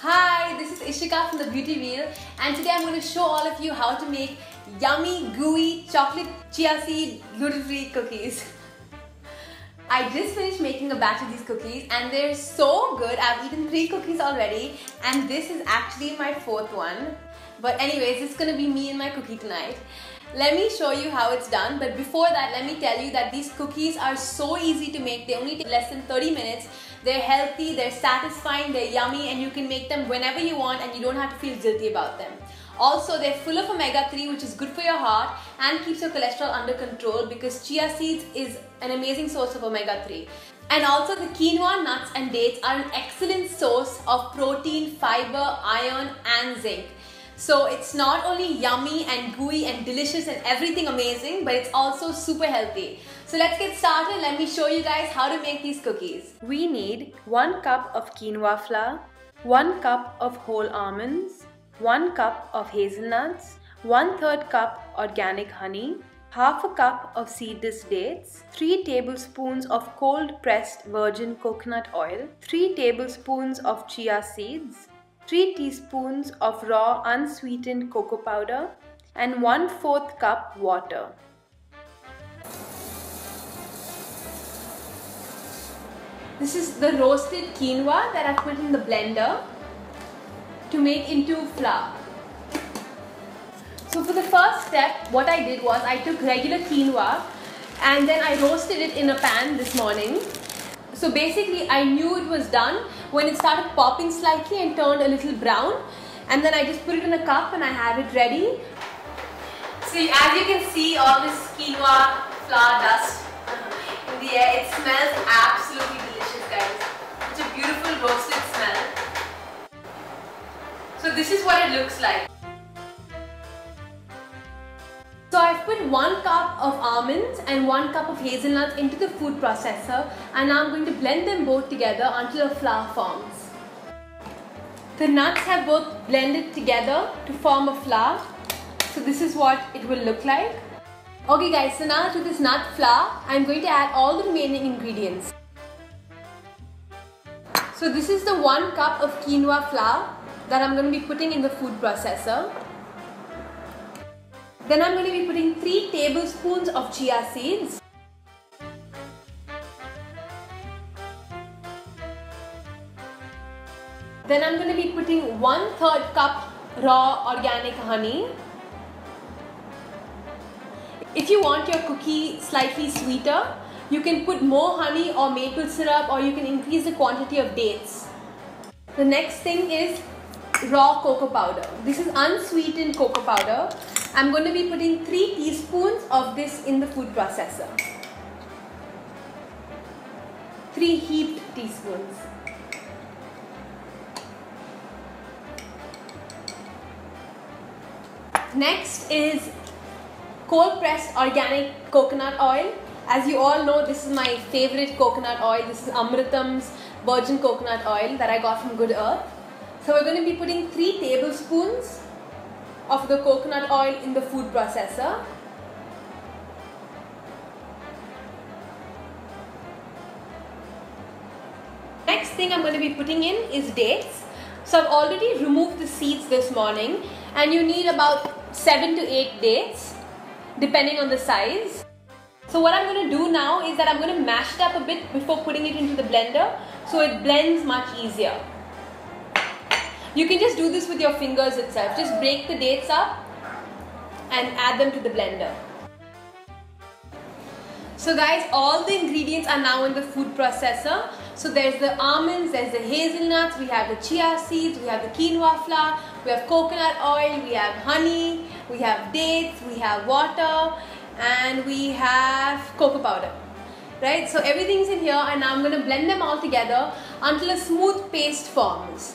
Hi, this is Ishika from the Beauty Wheel, and today I'm going to show all of you how to make yummy, gooey, chocolate chia seed gluten-free cookies. I just finished making a batch of these cookies and they're so good. I've eaten 3 cookies already and this is actually my 4th one. But anyways, it's going to be me and my cookie tonight. Let me show you how it's done, but before that let me tell you that these cookies are so easy to make. They only take less than 30 minutes. They're healthy, they're satisfying, they're yummy, and you can make them whenever you want and you don't have to feel guilty about them. Also, they're full of omega-3, which is good for your heart and keeps your cholesterol under control because chia seeds is an amazing source of omega-3. And also the quinoa, nuts and dates are an excellent source of protein, fiber, iron and zinc. So it's not only yummy and gooey and delicious and everything amazing, but it's also super healthy. So let's get started. Let me show you guys how to make these cookies. We need 1 cup of quinoa flour, 1 cup of whole almonds, 1 cup of hazelnuts, 1/3 cup organic honey, half a cup of seedless dates, 3 tablespoons of cold pressed virgin coconut oil, 3 tablespoons of chia seeds, 3 teaspoons of raw unsweetened cocoa powder, and 1/4 cup water. This is the roasted quinoa that I put in the blender to make into flour. So for the first step, what I did was I took regular quinoa and then I roasted it in a pan this morning. So basically I knew it was done when it started popping slightly and turned a little brown, and then I just put it in a cup and I have it ready. So as you can see, all this quinoa flour dust in the air, it smells absolutely delicious, guys. It's a beautiful roasted smell. So this is what it looks like. So I've put 1 cup of almonds and 1 cup of hazelnuts into the food processor, and now I'm going to blend them both together until a flour forms. The nuts have both blended together to form a flour. So this is what it will look like. Okay guys, so now to this nut flour, I'm going to add all the remaining ingredients. So this is the 1 cup of quinoa flour that I'm going to be putting in the food processor. Then I'm going to be putting 3 tablespoons of chia seeds. Then I'm going to be putting 1/3 cup raw organic honey. If you want your cookie slightly sweeter, you can put more honey or maple syrup, or you can increase the quantity of dates. The next thing is raw cocoa powder. This is unsweetened cocoa powder. I'm going to be putting 3 teaspoons of this in the food processor. 3 heaped teaspoons. Next is cold pressed organic coconut oil. As you all know, this is my favorite coconut oil. This is Amritam's virgin coconut oil that I got from Good Earth. So we're going to be putting 3 tablespoons of the coconut oil in the food processor. Next thing I'm going to be putting in is dates. So I've already removed the seeds this morning, and you need about 7 to 8 dates depending on the size. So what I'm going to do now is that I'm going to mash it up a bit before putting it into the blender so it blends much easier. You can just do this with your fingers itself. Just break the dates up and add them to the blender. So guys, all the ingredients are now in the food processor. So there's the almonds, there's the hazelnuts, we have the chia seeds, we have the quinoa flour, we have coconut oil, we have honey, we have dates, we have water, and we have cocoa powder. Right? So everything's in here, and now I'm going to blend them all together until a smooth paste forms.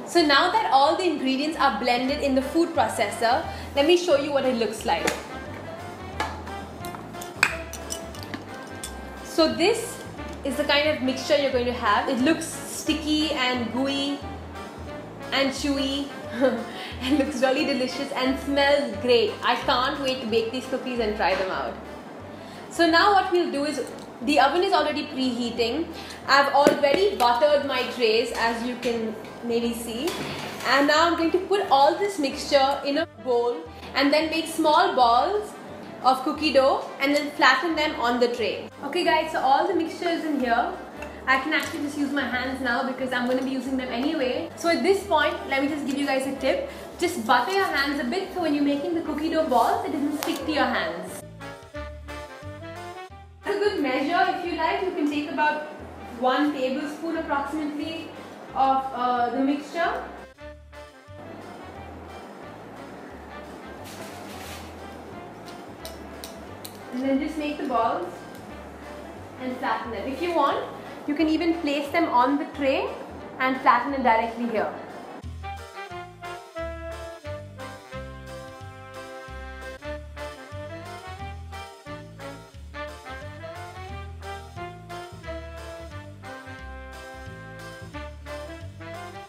So now that all the ingredients are blended in the food processor, let me show you what it looks like. So this is the kind of mixture you're going to have. It looks sticky and gooey and chewy. It looks really delicious and smells great. I can't wait to bake these cookies and try them out. So now what we'll do is The oven is already preheating. I've already buttered my trays, as you can maybe see. And now I'm going to put all this mixture in a bowl and then make small balls of cookie dough and then flatten them on the tray. Okay guys, so all the mixture is in here. I can actually just use my hands now because I'm going to be using them anyway. So at this point, let me just give you guys a tip. Just butter your hands a bit so when you're making the cookie dough balls, it doesn't stick to your hands. As a good measure, if you like, you can take about 1 tablespoon approximately of the mixture. And then just make the balls and flatten them. If you want, you can even place them on the tray and flatten it directly here.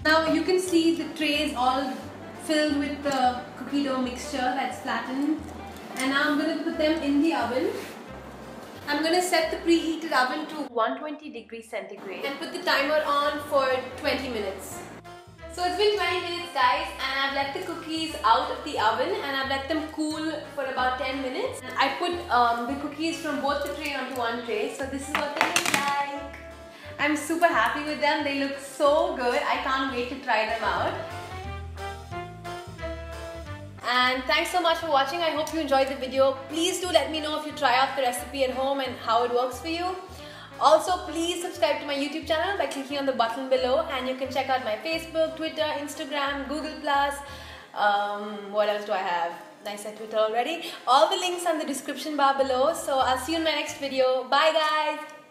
Now you can see the tray is all filled with the cookie dough mixture that's flattened. And now I'm going to put them in the oven. I'm going to set the preheated oven to 120 degrees centigrade and put the timer on for 20 minutes. So it's been 20 minutes guys, and I've let the cookies out of the oven and I've let them cool for about 10 minutes. And I put the cookies from both the tray onto one tray. So this is what they look like. I'm super happy with them. They look so good. I can't wait to try them out. And thanks so much for watching. I hope you enjoyed the video. Please do let me know if you try out the recipe at home and how it works for you. Also, please subscribe to my YouTube channel by clicking on the button below, and you can check out my Facebook, Twitter, Instagram, Google+. What else do I have? I said Twitter already. All the links are in the description bar below. So I'll see you in my next video. Bye guys!